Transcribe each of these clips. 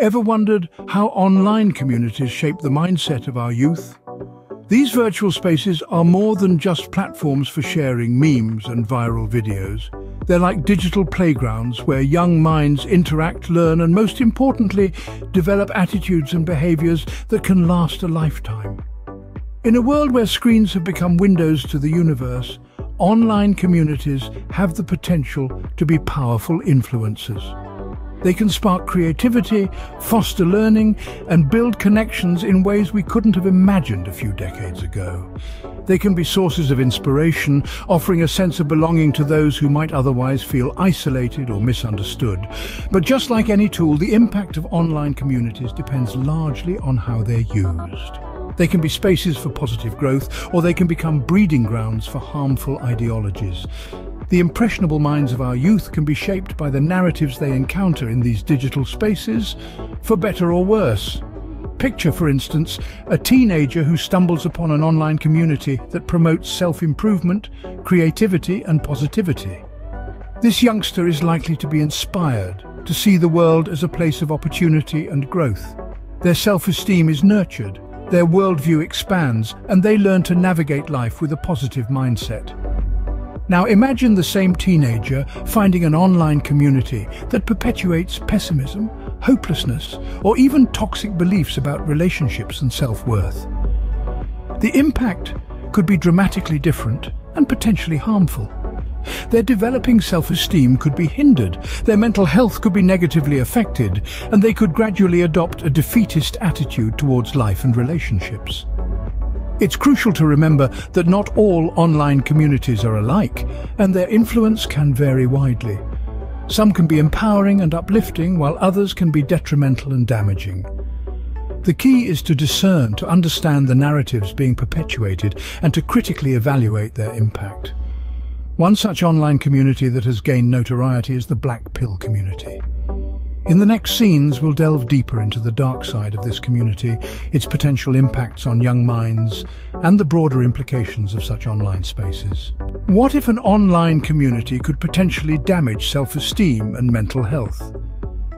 Ever wondered how online communities shape the mindset of our youth? These virtual spaces are more than just platforms for sharing memes and viral videos. They're like digital playgrounds where young minds interact, learn, and most importantly, develop attitudes and behaviors that can last a lifetime. In a world where screens have become windows to the universe, online communities have the potential to be powerful influencers. They can spark creativity, foster learning, and build connections in ways we couldn't have imagined a few decades ago. They can be sources of inspiration, offering a sense of belonging to those who might otherwise feel isolated or misunderstood. But just like any tool, the impact of online communities depends largely on how they're used. They can be spaces for positive growth, or they can become breeding grounds for harmful ideologies. The impressionable minds of our youth can be shaped by the narratives they encounter in these digital spaces, for better or worse. Picture, for instance, a teenager who stumbles upon an online community that promotes self-improvement, creativity, and positivity. This youngster is likely to be inspired to see the world as a place of opportunity and growth. Their self-esteem is nurtured, their worldview expands, and they learn to navigate life with a positive mindset. Now imagine the same teenager finding an online community that perpetuates pessimism, hopelessness, or even toxic beliefs about relationships and self-worth. The impact could be dramatically different and potentially harmful. Their developing self-esteem could be hindered, their mental health could be negatively affected, and they could gradually adopt a defeatist attitude towards life and relationships. It's crucial to remember that not all online communities are alike, and their influence can vary widely. Some can be empowering and uplifting, while others can be detrimental and damaging. The key is to discern, to understand the narratives being perpetuated, and to critically evaluate their impact. One such online community that has gained notoriety is the Black Pill community. In the next scenes, we'll delve deeper into the dark side of this community, its potential impacts on young minds, and the broader implications of such online spaces. What if an online community could potentially damage self-esteem and mental health?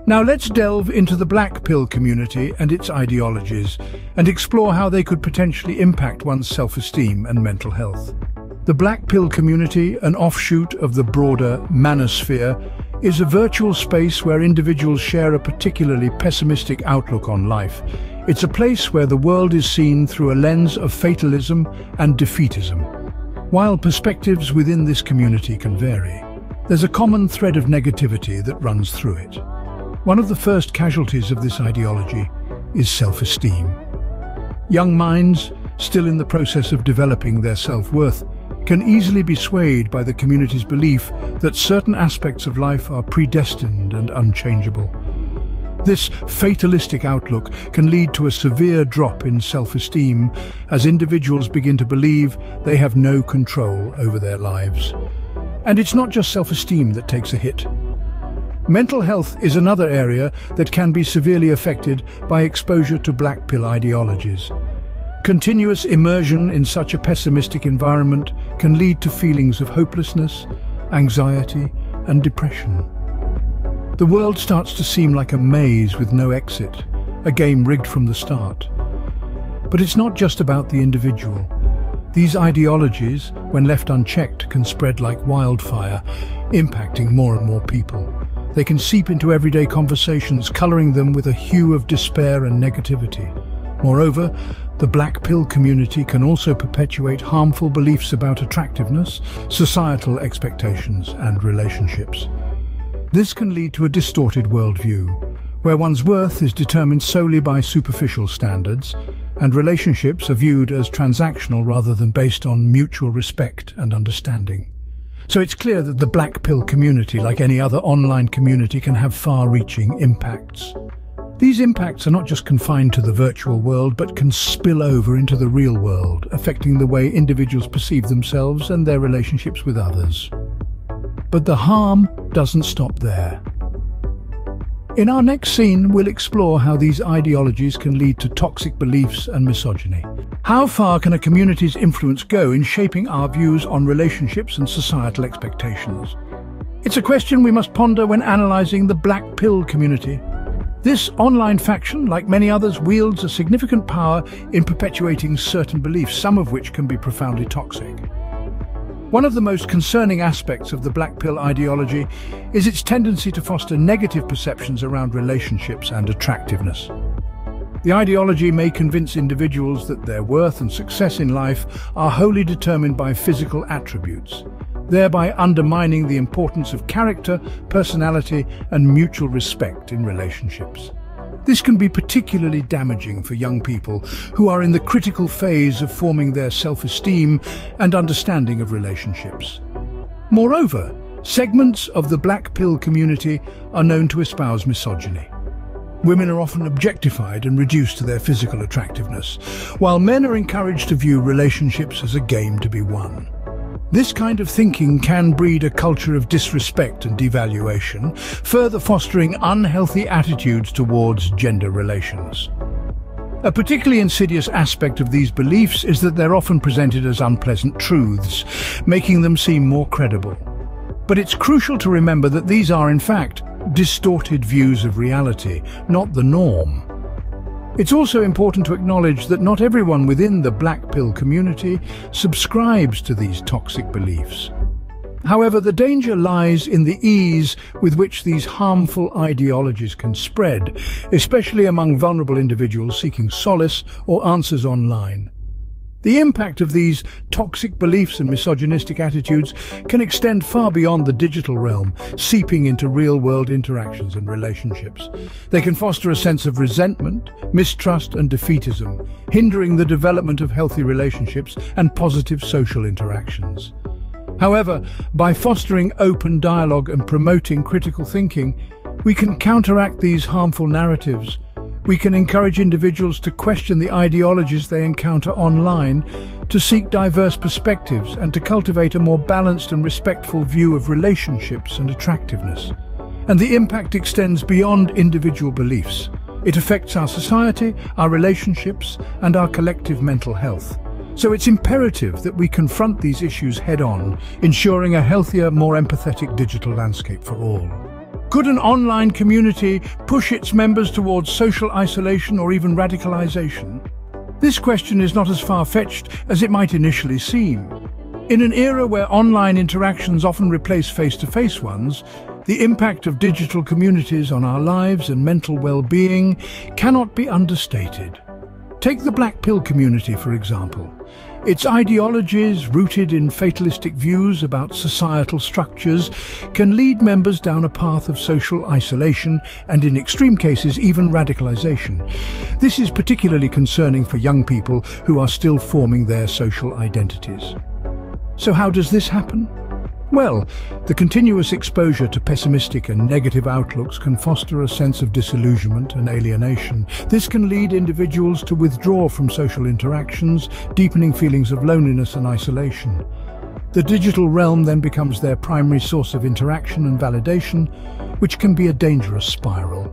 Now let's delve into the Black Pill community and its ideologies, and explore how they could potentially impact one's self-esteem and mental health. The Black Pill community, an offshoot of the broader manosphere, is a virtual space where individuals share a particularly pessimistic outlook on life. It's a place where the world is seen through a lens of fatalism and defeatism. While perspectives within this community can vary, there's a common thread of negativity that runs through it. One of the first casualties of this ideology is self-esteem. Young minds, still in the process of developing their self-worth, can easily be swayed by the community's belief that certain aspects of life are predestined and unchangeable. This fatalistic outlook can lead to a severe drop in self-esteem as individuals begin to believe they have no control over their lives. And it's not just self-esteem that takes a hit. Mental health is another area that can be severely affected by exposure to Black Pill ideologies. Continuous immersion in such a pessimistic environment can lead to feelings of hopelessness, anxiety, and depression. The world starts to seem like a maze with no exit, a game rigged from the start. But it's not just about the individual. These ideologies, when left unchecked, can spread like wildfire, impacting more and more people. They can seep into everyday conversations, coloring them with a hue of despair and negativity. Moreover, the Black Pill community can also perpetuate harmful beliefs about attractiveness, societal expectations, and relationships. This can lead to a distorted worldview, where one's worth is determined solely by superficial standards, and relationships are viewed as transactional rather than based on mutual respect and understanding. So it's clear that the Black Pill community, like any other online community, can have far-reaching impacts. These impacts are not just confined to the virtual world, but can spill over into the real world, affecting the way individuals perceive themselves and their relationships with others. But the harm doesn't stop there. In our next scene, we'll explore how these ideologies can lead to toxic beliefs and misogyny. How far can a community's influence go in shaping our views on relationships and societal expectations? It's a question we must ponder when analysing the Black Pill community. This online faction, like many others, wields a significant power in perpetuating certain beliefs, some of which can be profoundly toxic. One of the most concerning aspects of the black pill ideology is its tendency to foster negative perceptions around relationships and attractiveness. The ideology may convince individuals that their worth and success in life are wholly determined by physical attributes, thereby undermining the importance of character, personality, and mutual respect in relationships. This can be particularly damaging for young people who are in the critical phase of forming their self-esteem and understanding of relationships. Moreover, segments of the black pill community are known to espouse misogyny. Women are often objectified and reduced to their physical attractiveness, while men are encouraged to view relationships as a game to be won. This kind of thinking can breed a culture of disrespect and devaluation, further fostering unhealthy attitudes towards gender relations. A particularly insidious aspect of these beliefs is that they're often presented as unpleasant truths, making them seem more credible. But it's crucial to remember that these are, in fact, distorted views of reality, not the norm. It's also important to acknowledge that not everyone within the black pill community subscribes to these toxic beliefs. However, the danger lies in the ease with which these harmful ideologies can spread, especially among vulnerable individuals seeking solace or answers online. The impact of these toxic beliefs and misogynistic attitudes can extend far beyond the digital realm, seeping into real-world interactions and relationships. They can foster a sense of resentment, mistrust, and defeatism, hindering the development of healthy relationships and positive social interactions. However, by fostering open dialogue and promoting critical thinking, we can counteract these harmful narratives. We can encourage individuals to question the ideologies they encounter online, to seek diverse perspectives, and to cultivate a more balanced and respectful view of relationships and attractiveness. And the impact extends beyond individual beliefs. It affects our society, our relationships, and our collective mental health. So it's imperative that we confront these issues head-on, ensuring a healthier, more empathetic digital landscape for all. Could an online community push its members towards social isolation or even radicalization? This question is not as far-fetched as it might initially seem. In an era where online interactions often replace face-to-face ones, the impact of digital communities on our lives and mental well-being cannot be understated. Take the black pill community, for example. Its ideologies, rooted in fatalistic views about societal structures, can lead members down a path of social isolation and, in extreme cases, even radicalization. This is particularly concerning for young people who are still forming their social identities. So how does this happen? Well, the continuous exposure to pessimistic and negative outlooks can foster a sense of disillusionment and alienation. This can lead individuals to withdraw from social interactions, deepening feelings of loneliness and isolation. The digital realm then becomes their primary source of interaction and validation, which can be a dangerous spiral.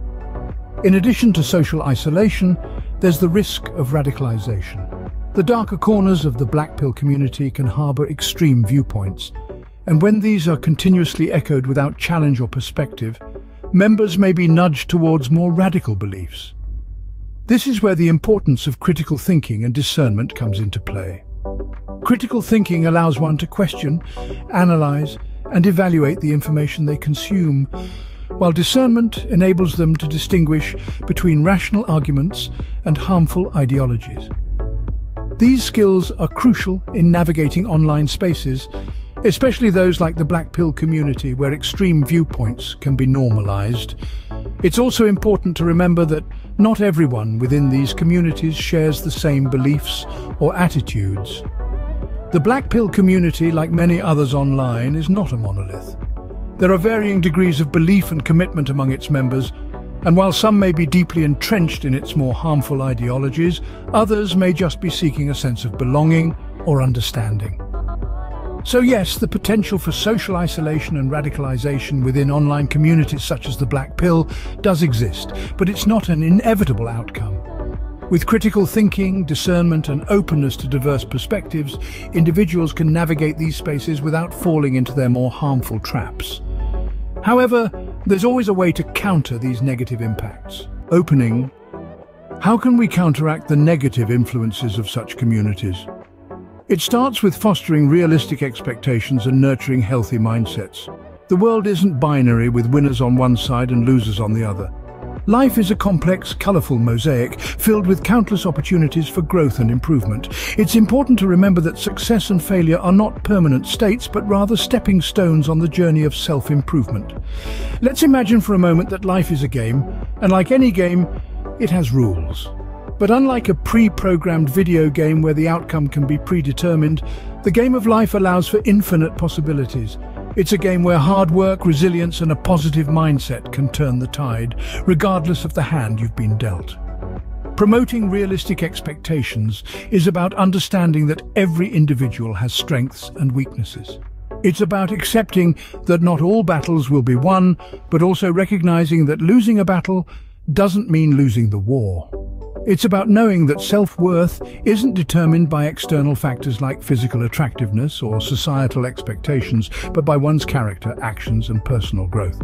In addition to social isolation, there's the risk of radicalization. The darker corners of the black pill community can harbor extreme viewpoints, and when these are continuously echoed without challenge or perspective, members may be nudged towards more radical beliefs. This is where the importance of critical thinking and discernment comes into play. Critical thinking allows one to question, analyze, and evaluate the information they consume, while discernment enables them to distinguish between rational arguments and harmful ideologies. These skills are crucial in navigating online spaces, especially those like the black pill community, where extreme viewpoints can be normalized. It's also important to remember that not everyone within these communities shares the same beliefs or attitudes. The black pill community, like many others online, is not a monolith. There are varying degrees of belief and commitment among its members, and while some may be deeply entrenched in its more harmful ideologies, others may just be seeking a sense of belonging or understanding. So yes, the potential for social isolation and radicalization within online communities such as the black pill does exist, but it's not an inevitable outcome. With critical thinking, discernment, and openness to diverse perspectives, individuals can navigate these spaces without falling into their more harmful traps. However, there's always a way to counter these negative impacts. Opening. How can we counteract the negative influences of such communities? It starts with fostering realistic expectations and nurturing healthy mindsets. The world isn't binary with winners on one side and losers on the other. Life is a complex, colourful mosaic filled with countless opportunities for growth and improvement. It's important to remember that success and failure are not permanent states, but rather stepping stones on the journey of self-improvement. Let's imagine for a moment that life is a game, and like any game, it has rules. But unlike a pre-programmed video game where the outcome can be predetermined, the game of life allows for infinite possibilities. It's a game where hard work, resilience, and a positive mindset can turn the tide, regardless of the hand you've been dealt. Promoting realistic expectations is about understanding that every individual has strengths and weaknesses. It's about accepting that not all battles will be won, but also recognizing that losing a battle doesn't mean losing the war. It's about knowing that self-worth isn't determined by external factors like physical attractiveness or societal expectations, but by one's character, actions, and personal growth.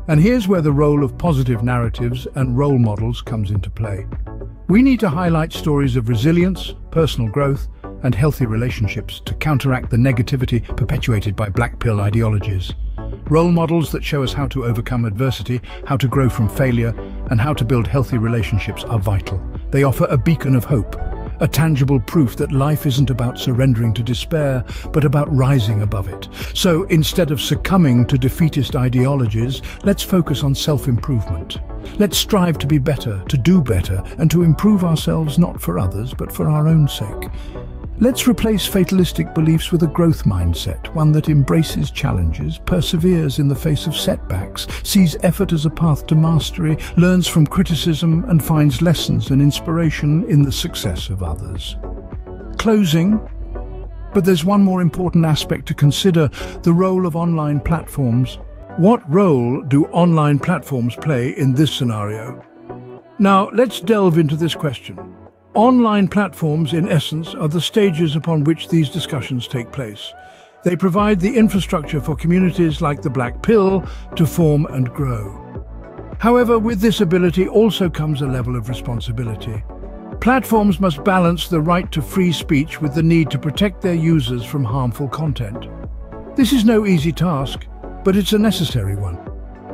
And here's where the role of positive narratives and role models comes into play. We need to highlight stories of resilience, personal growth, and healthy relationships to counteract the negativity perpetuated by black pill ideologies. Role models that show us how to overcome adversity, how to grow from failure, and how to build healthy relationships are vital. They offer a beacon of hope, a tangible proof that life isn't about surrendering to despair, but about rising above it. So instead of succumbing to defeatist ideologies, let's focus on self-improvement. Let's strive to be better, to do better, and to improve ourselves not for others, but for our own sake. Let's replace fatalistic beliefs with a growth mindset, one that embraces challenges, perseveres in the face of setbacks, sees effort as a path to mastery, learns from criticism, and finds lessons and inspiration in the success of others. Closing. But there's one more important aspect to consider: the role of online platforms. What role do online platforms play in this scenario? Now, let's delve into this question. Online platforms, in essence, are the stages upon which these discussions take place. They provide the infrastructure for communities like the Black Pill to form and grow. However, with this ability also comes a level of responsibility. Platforms must balance the right to free speech with the need to protect their users from harmful content. This is no easy task, but it's a necessary one.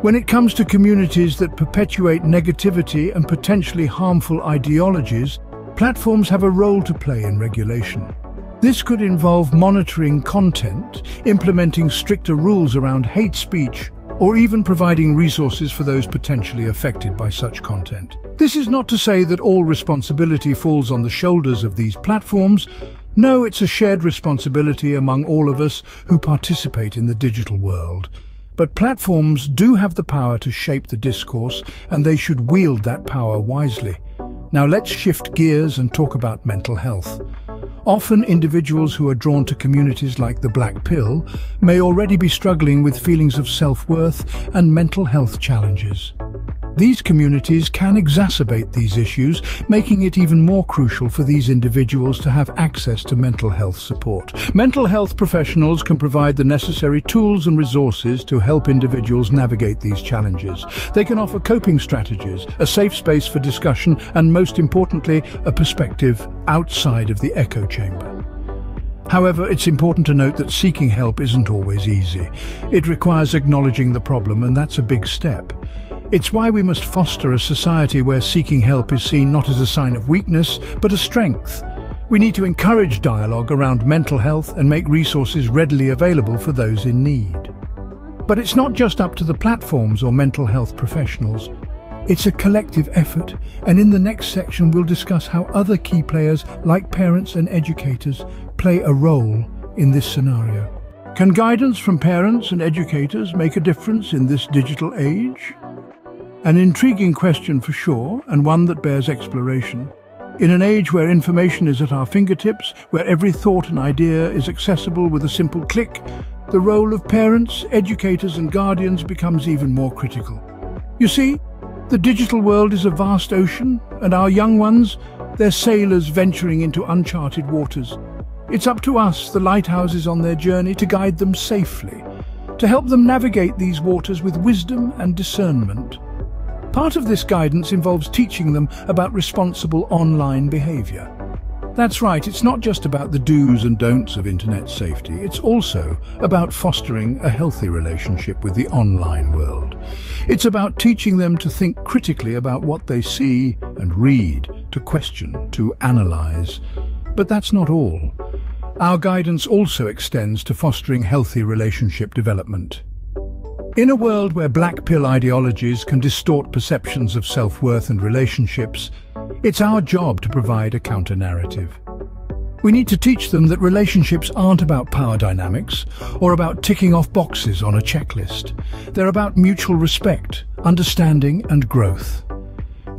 When it comes to communities that perpetuate negativity and potentially harmful ideologies, platforms have a role to play in regulation. This could involve monitoring content, implementing stricter rules around hate speech, or even providing resources for those potentially affected by such content. This is not to say that all responsibility falls on the shoulders of these platforms. No, it's a shared responsibility among all of us who participate in the digital world. But platforms do have the power to shape the discourse, and they should wield that power wisely. Now let's shift gears and talk about mental health. Often individuals who are drawn to communities like the Black Pill may already be struggling with feelings of self-worth and mental health challenges. These communities can exacerbate these issues, making it even more crucial for these individuals to have access to mental health support. Mental health professionals can provide the necessary tools and resources to help individuals navigate these challenges. They can offer coping strategies, a safe space for discussion, and most importantly, a perspective outside of the echo chamber. However, it's important to note that seeking help isn't always easy. It requires acknowledging the problem, and that's a big step. It's why we must foster a society where seeking help is seen not as a sign of weakness, but a strength. We need to encourage dialogue around mental health and make resources readily available for those in need. But it's not just up to the platforms or mental health professionals. It's a collective effort, and in the next section we'll discuss how other key players, like parents and educators, play a role in this scenario. Can guidance from parents and educators make a difference in this digital age? An intriguing question for sure, and one that bears exploration. In an age where information is at our fingertips, where every thought and idea is accessible with a simple click, the role of parents, educators, and guardians becomes even more critical. You see, the digital world is a vast ocean, and our young ones, they're sailors venturing into uncharted waters. It's up to us, the lighthouses on their journey, to guide them safely, to help them navigate these waters with wisdom and discernment. Part of this guidance involves teaching them about responsible online behavior. That's right, it's not just about the do's and don'ts of internet safety, it's also about fostering a healthy relationship with the online world. It's about teaching them to think critically about what they see and read, to question, to analyze. But that's not all. Our guidance also extends to fostering healthy relationship development. In a world where black pill ideologies can distort perceptions of self-worth and relationships, it's our job to provide a counter-narrative. We need to teach them that relationships aren't about power dynamics or about ticking off boxes on a checklist. They're about mutual respect, understanding and growth.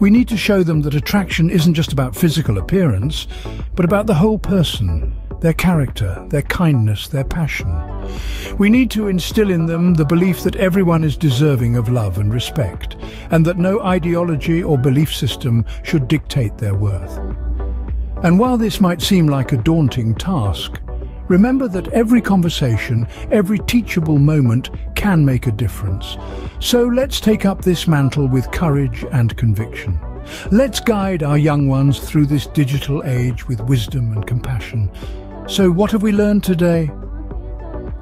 We need to show them that attraction isn't just about physical appearance, but about the whole person, their character, their kindness, their passion. We need to instill in them the belief that everyone is deserving of love and respect, and that no ideology or belief system should dictate their worth. And while this might seem like a daunting task, remember that every conversation, every teachable moment can make a difference. So let's take up this mantle with courage and conviction. Let's guide our young ones through this digital age with wisdom and compassion. So what have we learned today?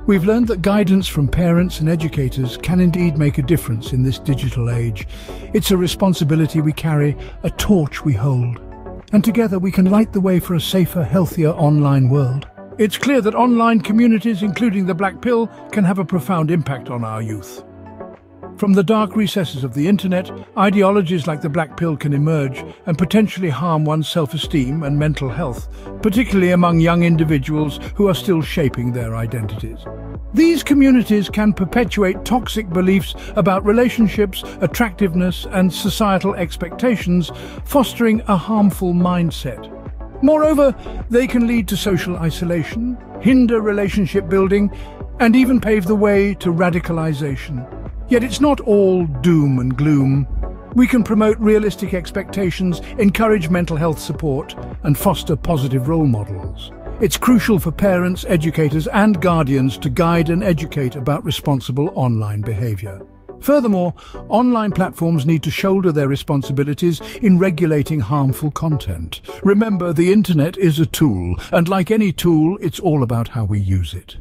We've learned that guidance from parents and educators can indeed make a difference in this digital age. It's a responsibility we carry, a torch we hold. And together we can light the way for a safer, healthier online world. It's clear that online communities, including the Black Pill, can have a profound impact on our youth. From the dark recesses of the internet, ideologies like the Black Pill can emerge and potentially harm one's self-esteem and mental health, particularly among young individuals who are still shaping their identities. These communities can perpetuate toxic beliefs about relationships, attractiveness, and societal expectations, fostering a harmful mindset. Moreover, they can lead to social isolation, hinder relationship building, and even pave the way to radicalization. Yet it's not all doom and gloom. We can promote realistic expectations, encourage mental health support, and foster positive role models. It's crucial for parents, educators, and guardians to guide and educate about responsible online behavior. Furthermore, online platforms need to shoulder their responsibilities in regulating harmful content. Remember, the internet is a tool, and like any tool, it's all about how we use it.